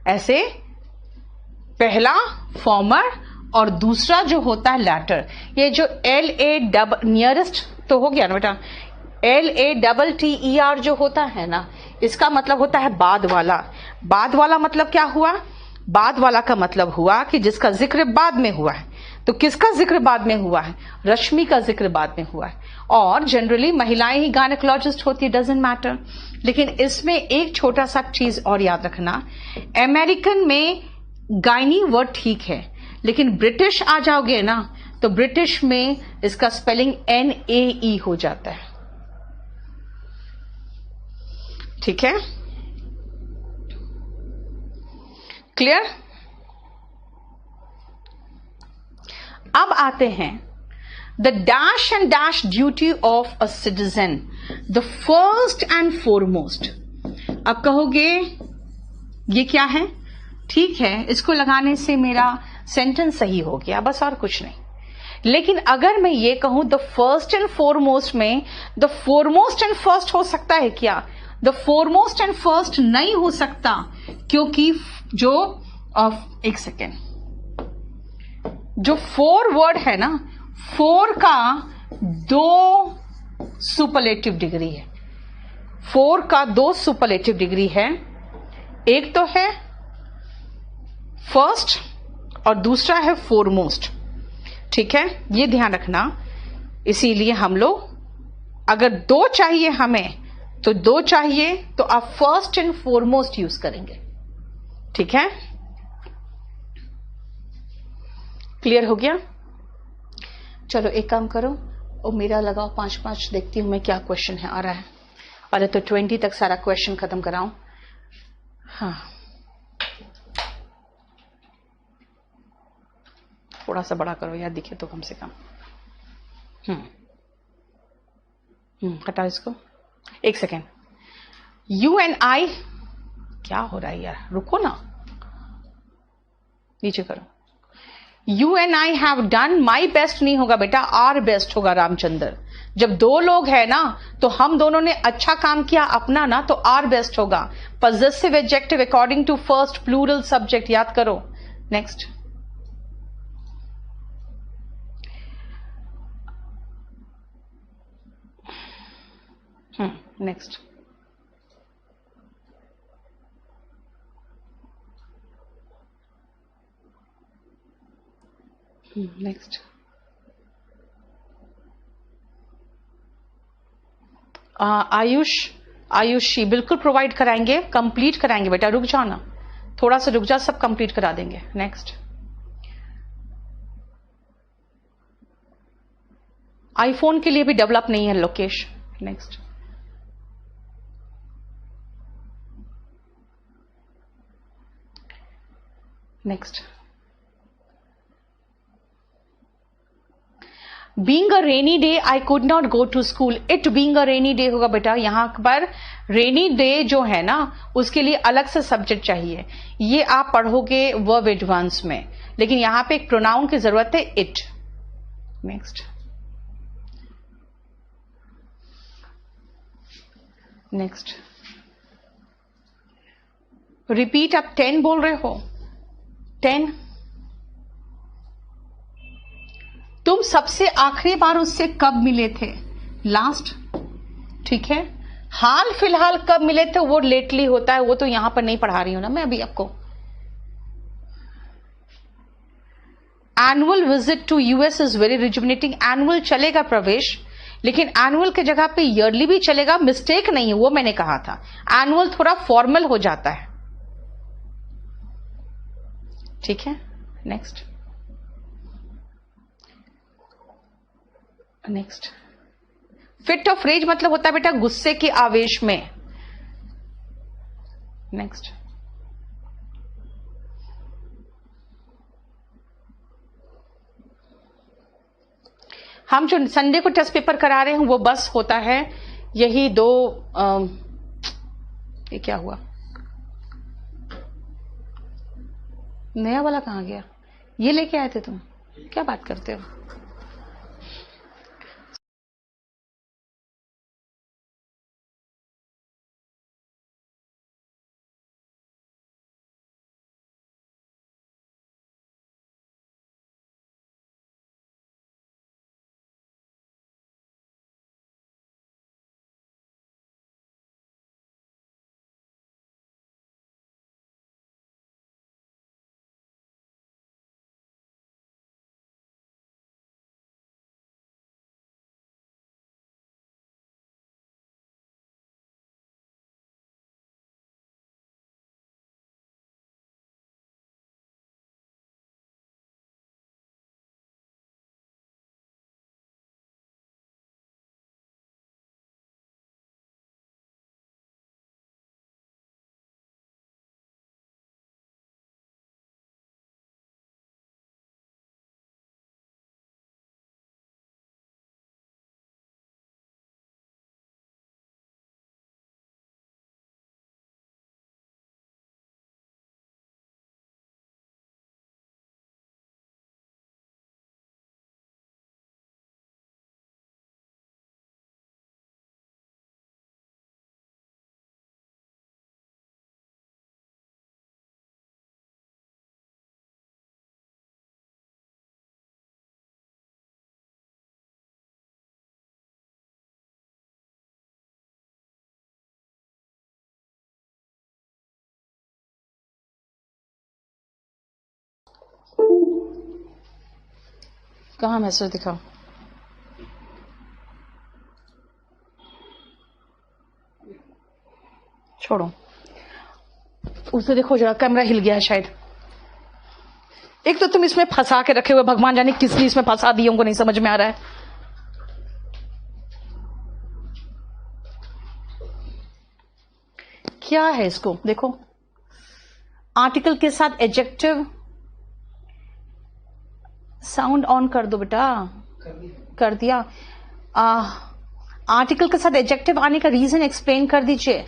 ऐसे पहला फॉर्मर और दूसरा जो होता है लैटर। ये जो नियरेस्ट तो हो गया ना बेटा, LATTER जो होता है ना, इसका मतलब होता है बाद वाला। बाद वाला मतलब क्या हुआ? बाद वाला का मतलब हुआ कि जिसका जिक्र बाद में हुआ है। तो किसका जिक्र बाद में हुआ है? रश्मि का जिक्र बाद में हुआ है। और जनरली महिलाएं ही गायनेकोलॉजिस्ट होती है, डजेंट मैटर। लेकिन इसमें एक छोटा सा चीज और याद रखना, अमेरिकन में गायनी वर्ड ठीक है, लेकिन ब्रिटिश आ जाओगे ना तो ब्रिटिश में इसका स्पेलिंग NAE हो जाता है। ठीक है, क्लियर? अब आते हैं the dash and dash duty of a citizen, the first and foremost. अब कहोगे ये क्या है? ठीक है, इसको लगाने से मेरा सेंटेंस सही हो गया, बस और कुछ नहीं। लेकिन अगर मैं ये कहूं द फर्स्ट एंड फॉरमोस्ट में, द फॉरमोस्ट एंड फर्स्ट हो सकता है क्या? द फॉरमोस्ट एंड फर्स्ट नहीं हो सकता, क्योंकि जो एक सेकेंड, जो फोर वर्ड है ना, फोर का दो सुपरलेटिव डिग्री है। फोर का दो सुपरलेटिव डिग्री है, एक तो है फर्स्ट और दूसरा है फोरमोस्ट। ठीक है, ये ध्यान रखना। इसीलिए हम लोग अगर दो चाहिए हमें तो दो चाहिए तो आप फर्स्ट एंड फोरमोस्ट यूज करेंगे। ठीक है, क्लियर हो गया? चलो एक काम करो, और मेरा लगाओ 5-5, देखती हूं मैं क्या क्वेश्चन है आ रहा है। पहले तो 20 तक सारा क्वेश्चन खत्म कराऊं। हाँ, थोड़ा सा बड़ा करो यार, दिखे तो कम से कम। हटाओ इसको, एक सेकेंड। यू एंड आई, क्या हो रहा है यार, रुको ना, नीचे करो। You and I have done, my best नहीं होगा बेटा, आर बेस्ट होगा रामचंद्र। जब दो लोग है ना तो हम दोनों ने अच्छा काम किया अपना ना, तो आर बेस्ट होगा। Possessive adjective according to first plural subject, याद करो। Next, next, next. आयुषी बिल्कुल प्रोवाइड कराएंगे, कंप्लीट कराएंगे बेटा, रुक जाओ ना, थोड़ा सा रुक जाओ, सब कंप्लीट करा देंगे। नेक्स्ट, आईफोन के लिए भी डेवलप नहीं है Lokesh. Next, next. Being a rainy day I could not go to school, it being a rainy day होगा बेटा। यहां पर रेनी डे जो है ना उसके लिए अलग से सब्जेक्ट चाहिए, ये आप पढ़ोगे वर्ब एडवांस में, लेकिन यहां पे एक प्रोनाउन की जरूरत है, इट। Next, next. रिपीट, आप 10 बोल रहे हो, 10। तुम सबसे आखिरी बार उससे कब मिले थे? लास्ट। ठीक है, हाल फिलहाल कब मिले थे वो लेटली होता है, वो तो यहां पर नहीं पढ़ा रही हूं ना मैं अभी आपको। Annual visit to US is very rejuvenating, annual चलेगा प्रवेश, लेकिन एनुअल के जगह पे ईयरली भी चलेगा, मिस्टेक नहीं है, वो मैंने कहा था। एनुअल थोड़ा फॉर्मल हो जाता है। ठीक है, next, next. Fit of rage मतलब होता है बेटा गुस्से के आवेश में। नेक्स्ट, हम जो संडे को टेस्ट पेपर करा रहे हैं वो बस होता है यही दो। ये क्या हुआ, नया वाला कहां गया? ये लेके आए थे तुम, क्या बात करते हो? कहाँ मैसेज दिखाओ? छोड़ो, उसे देखो जरा, कैमरा हिल गया है शायद। एक तो तुम इसमें फंसा के रखे हुए, भगवान जाने किस लिए इसमें फंसा दिए, उनको नहीं समझ में आ रहा है। क्या है इसको देखो, आर्टिकल के साथ एडजेक्टिव। साउंड ऑन कर दो बेटा। कर दिया। आर्टिकल के साथ एडजेक्टिव आने का रीजन एक्सप्लेन कर दीजिए।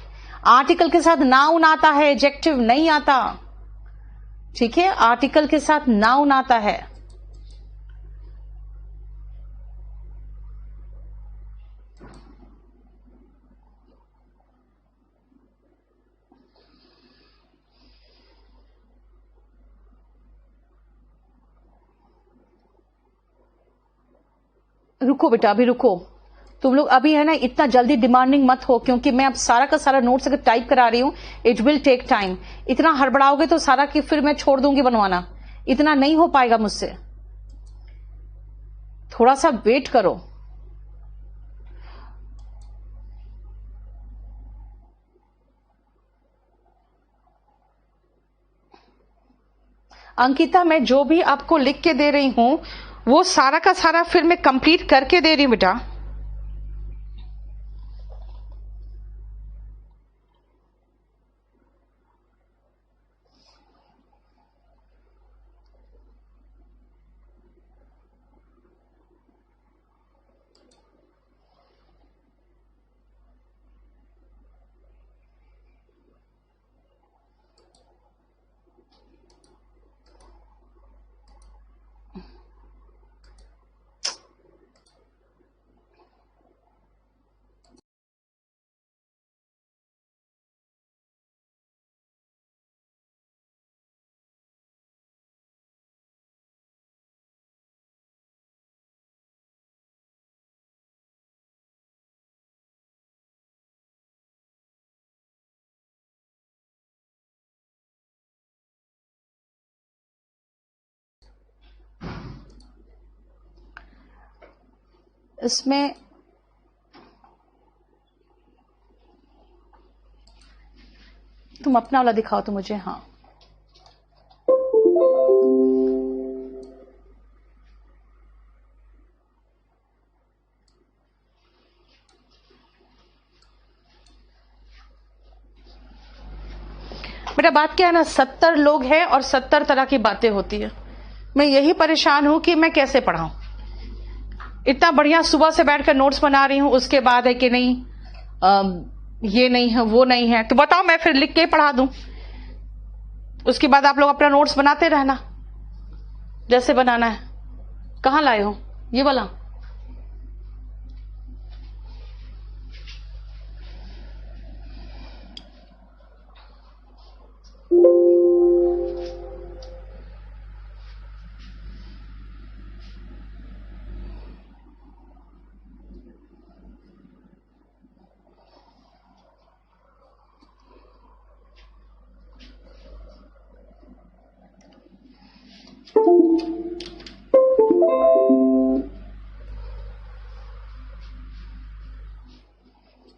आर्टिकल के साथ नाउन आता है, एडजेक्टिव नहीं आता। ठीक है, आर्टिकल के साथ नाउन आता है। रुको बेटा, अभी रुको। तुम लोग अभी है ना, इतना जल्दी डिमांडिंग मत हो, क्योंकि मैं अब सारा का सारा नोट्स अगर टाइप करा रही हूं, इट विल टेक टाइम। इतना हड़बड़ाओगे तो सारा की फिर मैं छोड़ दूंगी बनवाना, इतना नहीं हो पाएगा मुझसे। थोड़ा सा वेट करो। अंकिता, मैं जो भी आपको लिख के दे रही हूं वो सारा का सारा फिर मैं कंप्लीट करके दे रही हूं बेटा। इसमें तुम अपना वाला दिखाओ तो मुझे। हाँ, बेटा बात क्या है ना, 70 लोग हैं और 70 तरह की बातें होती है। मैं यही परेशान हूं कि मैं कैसे पढ़ाऊं। इतना बढ़िया सुबह से बैठकर नोट्स बना रही हूं, उसके बाद है कि नहीं ये नहीं है, वो नहीं है, तो बताओ मैं फिर लिख के पढ़ा दूं। उसके बाद आप लोग अपना नोट्स बनाते रहना जैसे बनाना है। कहाँ लाए हो ये वाला?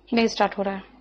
नहीं स्टार्ट हो रहा है।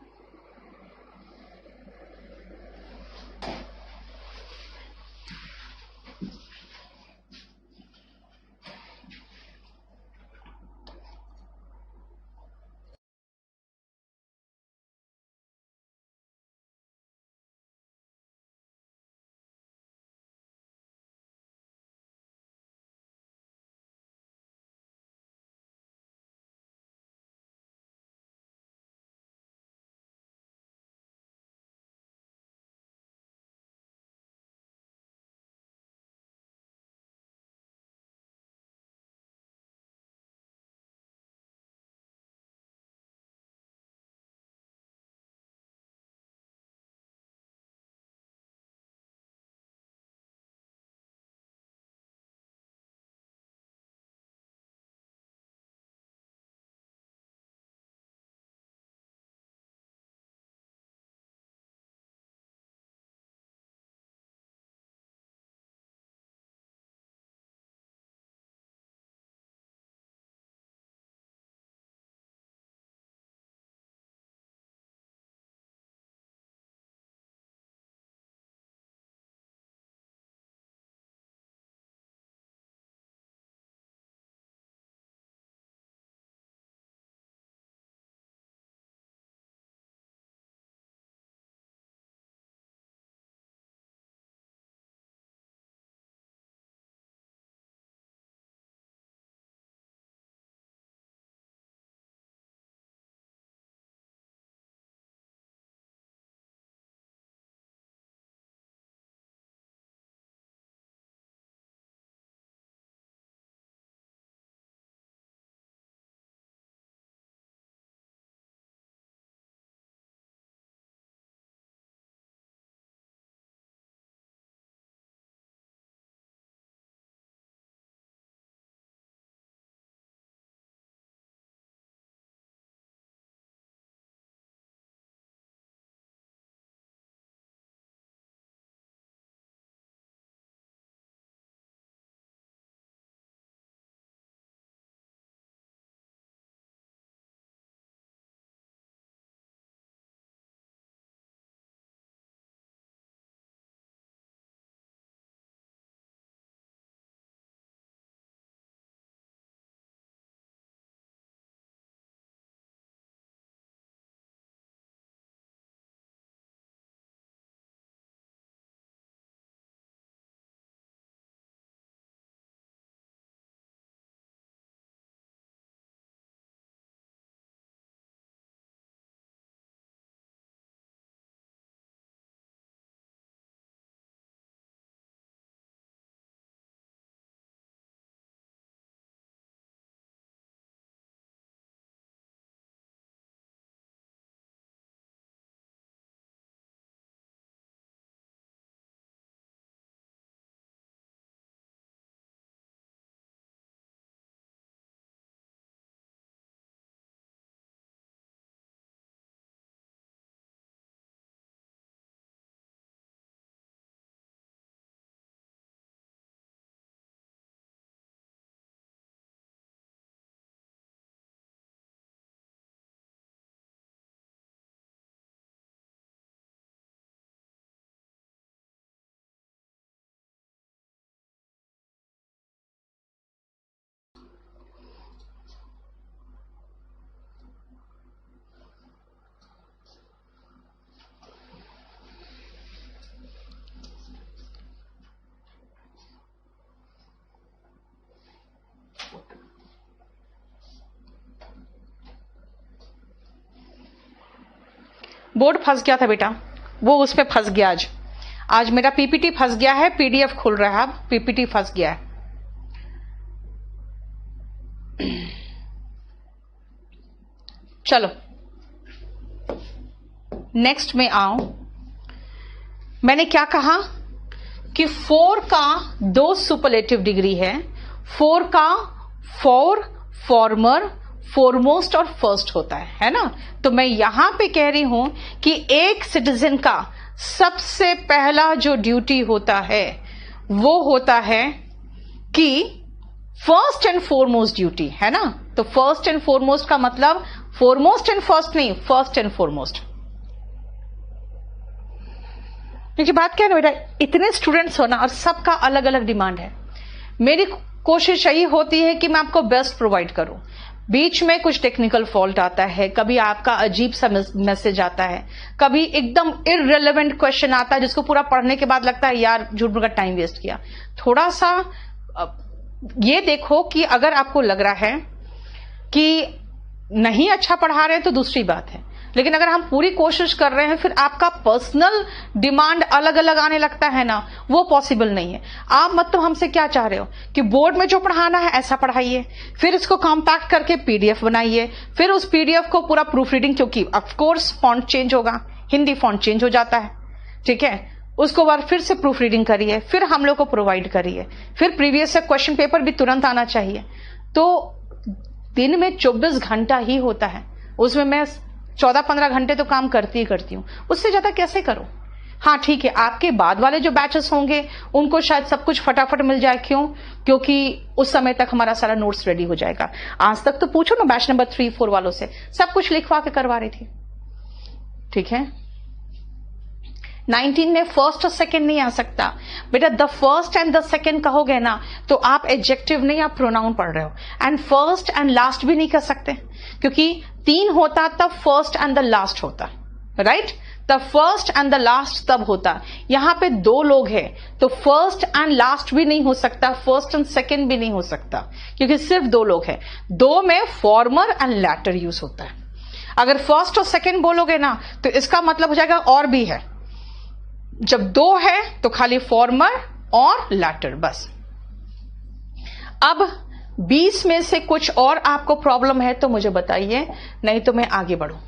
बोर्ड फंस गया था बेटा, वो उस पे फंस गया। आज मेरा पीपीटी फंस गया है, पीडीएफ खुल रहा है, अब पीपीटी फंस गया है। चलो नेक्स्ट में आओ। मैंने क्या कहा कि 4 का 2 सुपरलेटिव डिग्री है। 4 का फॉर, फॉर्मर, फोरमोस्ट और फर्स्ट होता है ना। तो मैं यहां पे कह रही हूं कि एक सिटीजन का सबसे पहला जो ड्यूटी होता है वो होता है कि फर्स्ट एंड फोरमोस्ट ड्यूटी, है ना। तो फर्स्ट एंड फोरमोस्ट का मतलब फोरमोस्ट एंड फर्स्ट नहीं, फर्स्ट एंड फोरमोस्ट। देखिए बात क्या है ना बेटा, इतने स्टूडेंट्स हो ना और सबका अलग अलग डिमांड है। मेरी कोशिश यही होती है कि मैं आपको बेस्ट प्रोवाइड करूं। बीच में कुछ टेक्निकल फॉल्ट आता है, कभी आपका अजीब सा मैसेज आता है, कभी एकदम इररिलेवेंट क्वेश्चन आता है जिसको पूरा पढ़ने के बाद लगता है यार झूठ बोल कर टाइम वेस्ट किया। थोड़ा सा ये देखो कि अगर आपको लग रहा है कि नहीं अच्छा पढ़ा रहे हैं तो दूसरी बात है, लेकिन अगर हम पूरी कोशिश कर रहे हैं फिर आपका पर्सनल डिमांड अलग अलग आने लगता है ना, वो पॉसिबल नहीं है। आप मतलब हमसे क्या चाह रहे हो कि बोर्ड में जो पढ़ाना है ऐसा पढ़ाइए, फिर इसको कॉम्पैक्ट करके पीडीएफ बनाइए, फिर उस पीडीएफ को पूरा प्रूफ रीडिंग, क्योंकि ऑफकोर्स फॉन्ट चेंज होगा, हिंदी फॉन्ट चेंज हो जाता है, ठीक है, उसको बाद फिर से प्रूफ रीडिंग करिए, फिर हम लोग को प्रोवाइड करिए, फिर प्रीवियस से क्वेश्चन पेपर भी तुरंत आना चाहिए। तो दिन में 24 घंटा ही होता है, उसमें मैं 14-15 घंटे तो काम करती ही करती हूँ, उससे ज्यादा कैसे करो। हाँ ठीक है, आपके बाद वाले जो बैचेस होंगे उनको शायद सब कुछ फटाफट मिल जाए, क्यों, क्योंकि उस समय तक हमारा सारा नोट्स रेडी हो जाएगा। आज तक तो पूछो ना बैच नंबर 3-4 वालों से, सब कुछ लिखवा के करवा रही थी, ठीक है। 19 में फर्स्ट और सेकंड नहीं आ सकता बेटा। The first and the second कहोगे ना तो आप एडजेक्टिव नहीं, आप प्रोनाउन पढ़ रहे हो। एंड फर्स्ट एंड लास्ट भी नहीं कर सकते, क्योंकि 3 होता तब फर्स्ट एंड द लास्ट होता, right. The first and the last तब होता, यहां पे 2 लोग हैं तो फर्स्ट एंड लास्ट भी नहीं हो सकता, फर्स्ट एंड सेकंड भी नहीं हो सकता, क्योंकि सिर्फ 2 लोग हैं। 2 में फॉर्मर एंड लैटर यूज होता है। अगर फर्स्ट और सेकंड बोलोगे ना तो इसका मतलब हो जाएगा और भी है। जब 2 है तो खाली फॉर्मर और लैटर बस। अब 20 में से कुछ और आपको प्रॉब्लम है तो मुझे बताइए, नहीं तो मैं आगे बढ़ूं।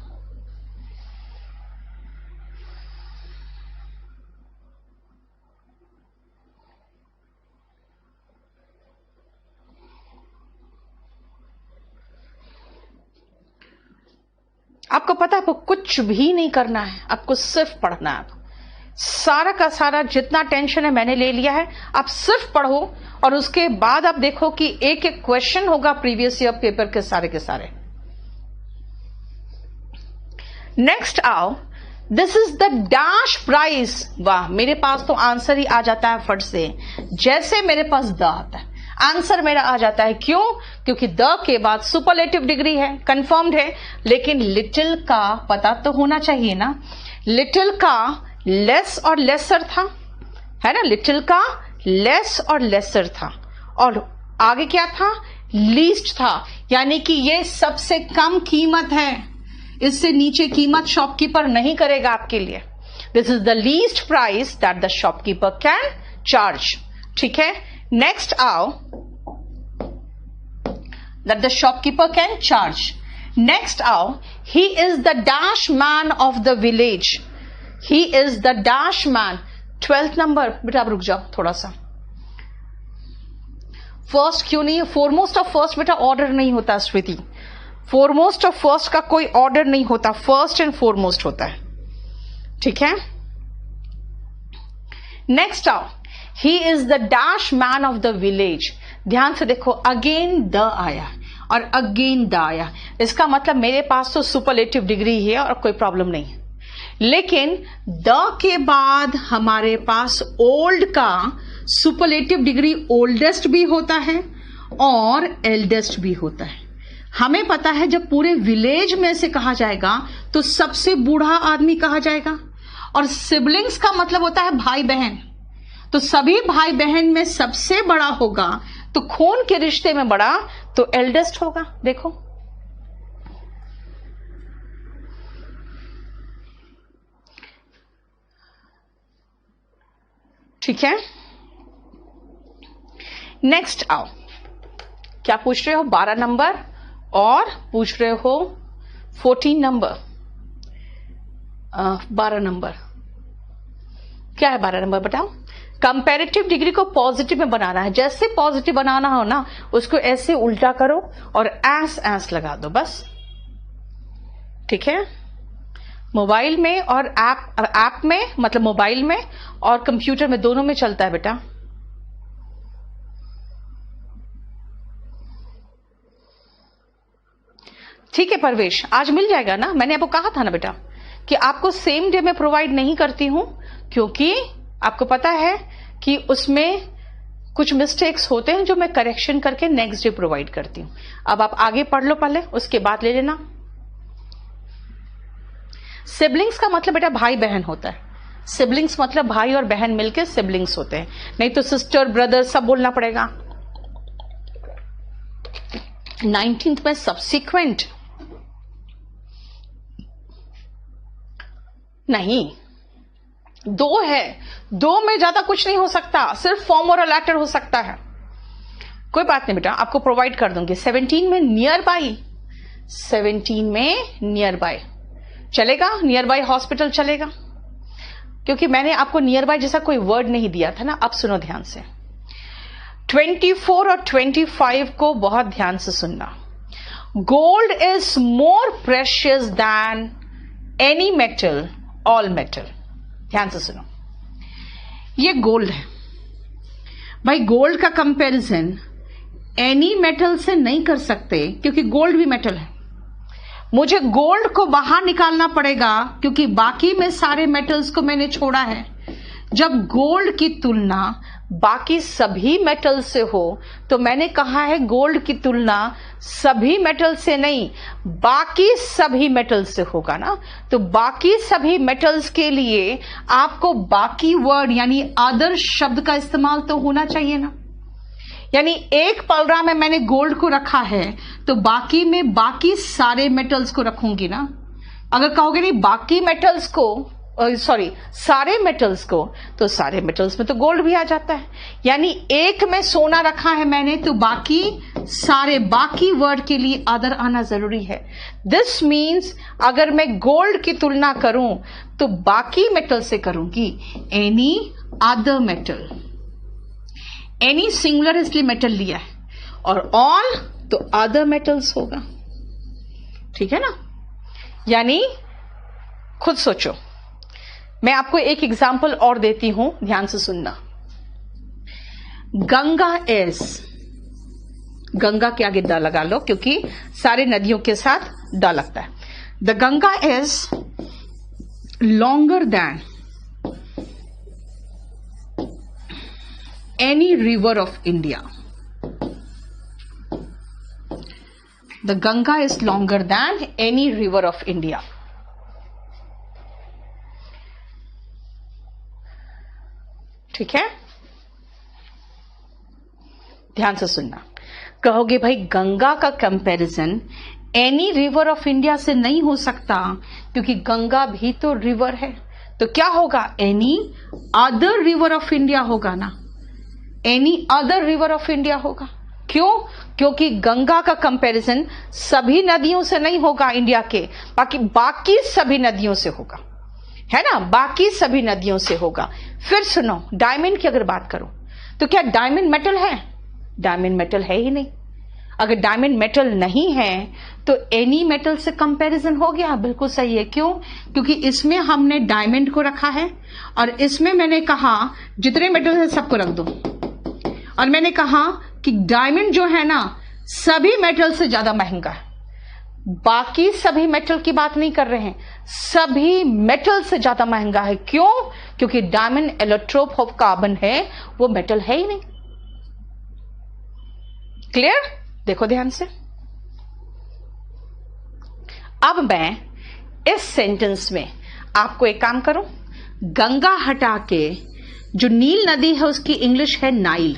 आपको पता है आपको कुछ भी नहीं करना है, आपको सिर्फ पढ़ना है। सारा का सारा जितना टेंशन है मैंने ले लिया है, आप सिर्फ पढ़ो और उसके बाद आप देखो कि एक एक क्वेश्चन होगा प्रीवियस ईयर पेपर के सारे। नेक्स्ट आओ, this is the dash prize. वाह, मेरे पास तो आंसर ही आ जाता है फट से, जैसे मेरे पास द आता है आंसर मेरा आ जाता है। क्यों? क्योंकि द के बाद सुपरलेटिव डिग्री है, कंफर्म्ड है, लेकिन लिटिल का पता तो होना चाहिए ना। लिटिल का लेस और लेसर था, है ना, लिटिल का लेस और लेसर था, और आगे क्या था, लीस्ट था, यानी कि ये सबसे कम कीमत है, इससे नीचे कीमत शॉपकीपर नहीं करेगा आपके लिए। This is the least price that the shopkeeper can charge, ठीक है। नेक्स्ट आओ, that the shopkeeper can charge. Next आओ, he is the dash man of the village. He is the dash man. 12th number बेटा, आप रुक जाओ थोड़ा सा। फर्स्ट क्यों नहीं है? फोरमोस्ट ऑफ फर्स्ट बेटा ऑर्डर नहीं होता स्मृति, फोरमोस्ट ऑफ फर्स्ट का कोई ऑर्डर नहीं होता, फर्स्ट एंड फोरमोस्ट होता है, ठीक है। नेक्स्ट आओ, he is the dash man of the village. ध्यान से देखो, अगेन द आया और अगेन द आया, इसका मतलब मेरे पास तो सुपरलेटिव डिग्री है और कोई प्रॉब्लम नहीं है। लेकिन द के बाद हमारे पास ओल्ड का सुपरलेटिव डिग्री ओल्डेस्ट भी होता है और एल्डेस्ट भी होता है। हमें पता है जब पूरे विलेज में से कहा जाएगा तो सबसे बूढ़ा आदमी कहा जाएगा, और सिबलिंग्स का मतलब होता है भाई बहन, तो सभी भाई बहन में सबसे बड़ा होगा तो खून के रिश्ते में बड़ा तो एल्डेस्ट होगा। देखो ठीक है, नेक्स्ट आओ, क्या पूछ रहे हो? 12 नंबर और पूछ रहे हो 14 नंबर। 12 नंबर क्या है? 12 नंबर बताओ। कंपैरेटिव डिग्री को पॉजिटिव में बनाना है। जैसे पॉजिटिव बनाना हो ना, उसको ऐसे उल्टा करो और एस लगा दो बस। ठीक है, मोबाइल में और ऐप में, मतलब मोबाइल में और कंप्यूटर में, दोनों में चलता है बेटा। ठीक है परवेश, आज मिल जाएगा ना। मैंने आपको कहा था ना बेटा कि आपको सेम डे में प्रोवाइड नहीं करती हूं, क्योंकि आपको पता है कि उसमें कुछ मिस्टेक्स होते हैं जो मैं करेक्शन करके नेक्स्ट डे प्रोवाइड करती हूं। अब आप आगे पढ़ लो पहले, उसके बाद ले लेना। सिबलिंग्स का मतलब बेटा भाई बहन होता है। सिबलिंग्स मतलब भाई और बहन मिलकर सिबलिंग्स होते हैं, नहीं तो सिस्टर ब्रदर सब बोलना पड़ेगा। 19th में सब्सिक्वेंट नहीं, 2 है, 2 में ज्यादा कुछ नहीं हो सकता, सिर्फ फॉर्म और लेटर हो सकता है। कोई बात नहीं बेटा, आपको प्रोवाइड कर दूंगी। 17 में नियर बाई, 17 में नियर बाय चलेगा, नियर बाय हॉस्पिटल चलेगा, क्योंकि मैंने आपको नियर बाय जैसा कोई वर्ड नहीं दिया था ना। अब सुनो ध्यान से, 24 और 25 को बहुत ध्यान से सुनना। Gold is more precious than any metal, all metal. ध्यान से सुनो, ये गोल्ड है भाई। गोल्ड का कंपैरिजन एनी मेटल से नहीं कर सकते, क्योंकि गोल्ड भी मेटल है। मुझे गोल्ड को बाहर निकालना पड़ेगा, क्योंकि बाकी में सारे मेटल्स को मैंने छोड़ा है। जब गोल्ड की तुलना बाकी सभी मेटल से हो, तो मैंने कहा है गोल्ड की तुलना सभी मेटल से नहीं, बाकी सभी मेटल से होगा ना। तो बाकी सभी मेटल्स के लिए आपको बाकी वर्ड यानी अदर शब्द का इस्तेमाल तो होना चाहिए ना। यानी एक पलड़ा में मैंने गोल्ड को रखा है, तो बाकी में बाकी सारे मेटल्स को रखूंगी ना। अगर कहोगे नहीं बाकी मेटल्स को, सॉरी सारे मेटल्स को, तो सारे मेटल्स में तो गोल्ड भी आ जाता है। यानी एक में सोना रखा है मैंने, तो बाकी सारे, बाकी वर्ड के लिए अदर आना जरूरी है। दिस मीन्स अगर मैं गोल्ड की तुलना करूं तो बाकी मेटल से करूंगी, any other metal. Any singular इसलिए मेटल लिया है, और ऑल तो अदर मेटल्स होगा। ठीक है ना। यानी खुद सोचो, मैं आपको एक एग्जाम्पल और देती हूं, ध्यान से सुनना। गंगा इज, गंगा के आगे द लगा लो, क्योंकि सारे नदियों के साथ द लगता है। The Ganga is longer than any river of India. The Ganga is longer than any river of India. ठीक है, ध्यान से सुनना। कहोगे भाई गंगा का comparison any river of India से नहीं हो सकता, क्योंकि गंगा भी तो रिवर है। तो क्या होगा? Any other river of India होगा ना। Any other river of India होगा। क्यों? क्योंकि गंगा का कंपैरिजन सभी नदियों से नहीं होगा इंडिया के, बाकी सभी नदियों से होगा, है ना। बाकी सभी नदियों से होगा। फिर सुनो, डायमंड की अगर बात करो तो क्या डायमंड मेटल है? डायमंड मेटल है ही नहीं। अगर डायमंड मेटल नहीं है तो एनी मेटल से कंपैरिजन हो गया। बिल्कुल सही है। क्यों? क्योंकि इसमें हमने डायमंड को रखा है, और इसमें मैंने कहा जितने मेटल है सबको रख दो, और मैंने कहा कि डायमंड जो है ना सभी मेटल से ज्यादा महंगा है। बाकी सभी मेटल की बात नहीं कर रहे हैं, सभी मेटल से ज्यादा महंगा है। क्यों? क्योंकि डायमंड एलोट्रोप ऑफ कार्बन है, वो मेटल है ही नहीं। क्लियर? देखो ध्यान से। अब मैं इस सेंटेंस में आपको एक काम करूं, गंगा हटा के जो नील नदी है उसकी इंग्लिश है नाइल,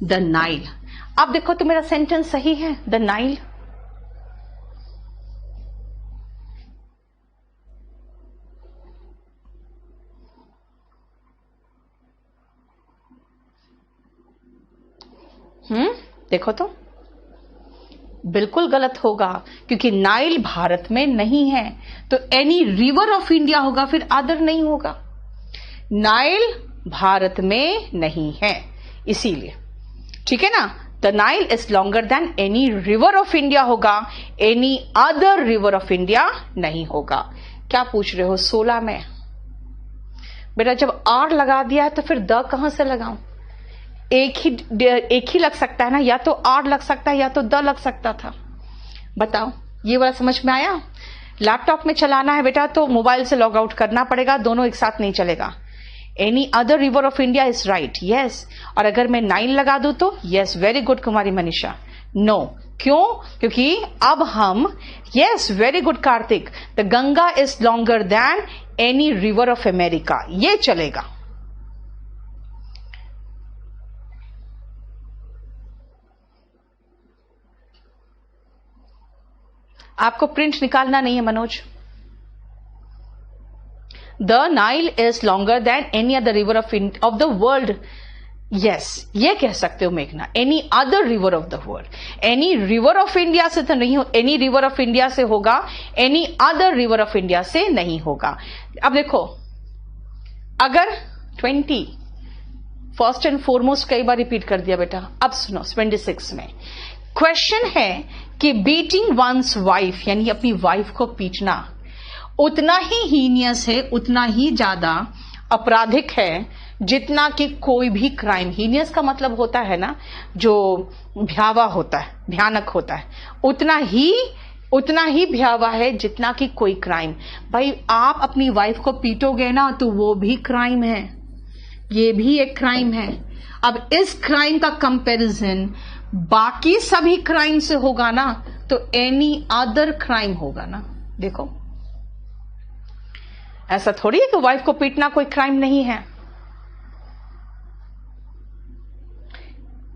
द नाइल। अब देखो तो मेरा सेंटेंस सही है, द नाइल। देखो तो बिल्कुल गलत होगा, क्योंकि नाइल भारत में नहीं है, तो एनी रिवर ऑफ इंडिया होगा, फिर अदर नहीं होगा। नाइल भारत में नहीं है इसीलिए, ठीक है ना। The Nile is longer than any river of India होगा, any other river of India नहीं होगा। क्या पूछ रहे हो 16 में? बेटा जब आर लगा दिया है तो फिर द कहां से लगाऊं? एक ही लग सकता है ना, या तो आर लग सकता है या तो द लग सकता था। बताओ, ये वाला समझ में आया? लैपटॉप में चलाना है बेटा तो मोबाइल से लॉग आउट करना पड़ेगा, दोनों एक साथ नहीं चलेगा। Any other river of India is right, yes. और अगर मैं 9 लगा दूं तो यस, वेरी गुड कुमारी मनीषा। नो, क्यों? क्योंकि अब हम, yes very good Kartik, the Ganga is longer than any river of America, ये चलेगा। आपको प्रिंट निकालना नहीं है Manoj. The Nile is longer than any other river of the world, yes ये कह सकते हो मेघना, any other river of the world. Any river of India से तो नहीं हो, एनी रिवर ऑफ इंडिया से होगा, any other river of India से नहीं होगा। अब देखो, अगर 20 फर्स्ट एंड फॉरमोस्ट कई बार रिपीट कर दिया बेटा, अब सुनो 26 में क्वेश्चन है कि बीटिंग वंस वाइफ, यानी अपनी वाइफ को पीटना उतना ही हीनियस है, उतना ही ज्यादा आपराधिक है जितना कि कोई भी क्राइम। हीनियस का मतलब होता है ना जो भयावह होता है, भयानक होता है, उतना ही भयावह है जितना कि कोई क्राइम। भाई आप अपनी वाइफ को पीटोगे ना तो वो भी क्राइम है, ये भी एक क्राइम है। अब इस क्राइम का कंपैरिजन बाकी सभी क्राइम से होगा ना तो एनी अदर क्राइम होगा ना। देखो ऐसा थोड़ी है कि वाइफ को पीटना कोई क्राइम नहीं है,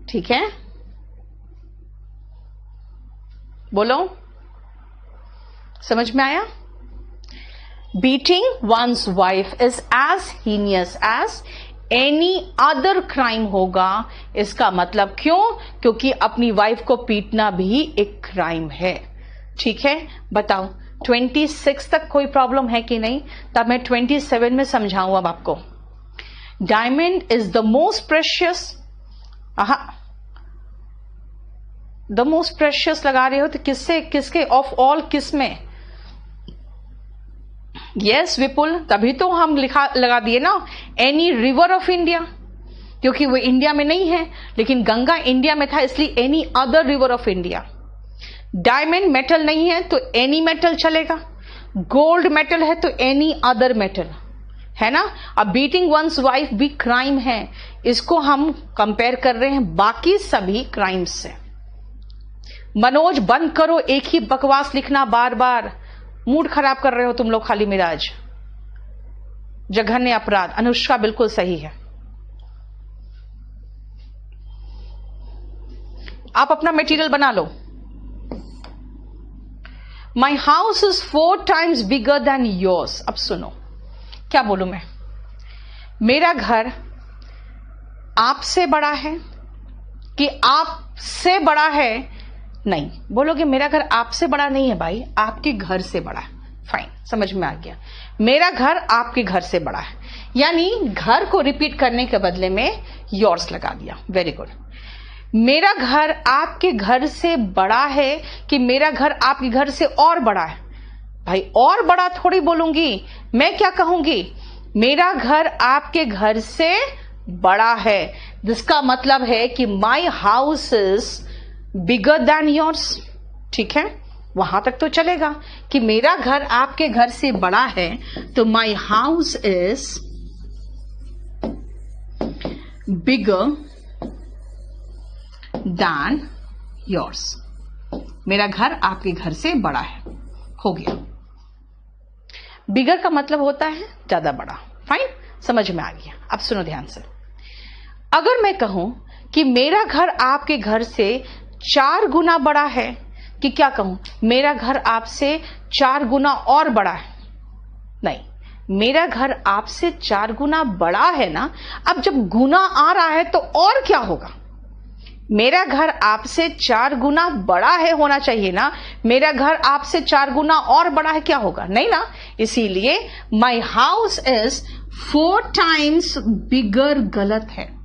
ठीक है? बोलो, समझ में आया? Beating one's wife is as heinous as any other crime होगा। इसका मतलब क्यों? क्योंकि अपनी वाइफ को पीटना भी एक क्राइम है, ठीक है? बताओ 26 तक कोई प्रॉब्लम है कि नहीं? तब मैं 27 में समझाऊं अब आपको। Diamond is the most precious, the most precious लगा रहे हो तो किससे, किसके, ऑफ ऑल किस में? यस विपुल, तभी तो हम लगा दिए ना एनी रिवर ऑफ इंडिया, क्योंकि वो इंडिया में नहीं है, लेकिन गंगा इंडिया में था इसलिए any other river of India. Diamond metal नहीं है तो एनी मेटल चलेगा, गोल्ड मेटल है तो एनी अदर मेटल, है ना? अब बीटिंग वंस वाइफ भी क्राइम है, इसको हम कंपेयर कर रहे हैं बाकी सभी क्राइम्स से। मनोज बंद करो एक ही बकवास लिखना बार बार, मूड खराब कर रहे हो तुम लोग खाली मेरा आज। जघन्य अपराध, अनुष्का बिल्कुल सही है। आप अपना मटेरियल बना लो। My house is 4 times bigger than yours. अब सुनो क्या बोलूं मैं, मेरा घर आपसे बड़ा है कि आपसे बड़ा है? नहीं, बोलोगे मेरा घर आपसे बड़ा नहीं है भाई, आपके घर से बड़ा है। फाइन, समझ में आ गया, मेरा घर आपके घर से बड़ा है, यानी घर को रिपीट करने के बदले में योर्स लगा दिया। Very good. मेरा घर आपके घर से बड़ा है कि मेरा घर आपके घर से और बड़ा है? भाई और बड़ा थोड़ी बोलूंगी, मैं क्या कहूंगी, मेरा घर आपके घर से बड़ा है, जिसका मतलब है कि माई house is bigger than yours, ठीक है? वहां तक तो चलेगा कि मेरा घर आपके घर से बड़ा है, तो माई house is bigger than yours. मेरा घर आपके घर से बड़ा है, हो गया। बिगर का मतलब होता है ज्यादा बड़ा। फाइन, समझ में आ गया। अब सुनो ध्यान से, अगर मैं कहूं कि मेरा घर आपके घर से 4 गुना बड़ा है, कि क्या कहूं, मेरा घर आपसे 4 गुना और बड़ा है? नहीं, मेरा घर आपसे 4 गुना बड़ा है ना। अब जब गुना आ रहा है तो और क्या होगा? मेरा घर आपसे 4 गुना बड़ा है होना चाहिए ना, मेरा घर आपसे 4 गुना और बड़ा है, क्या होगा? नहीं ना। इसीलिए माई हाउस इज 4 times बिगर गलत है।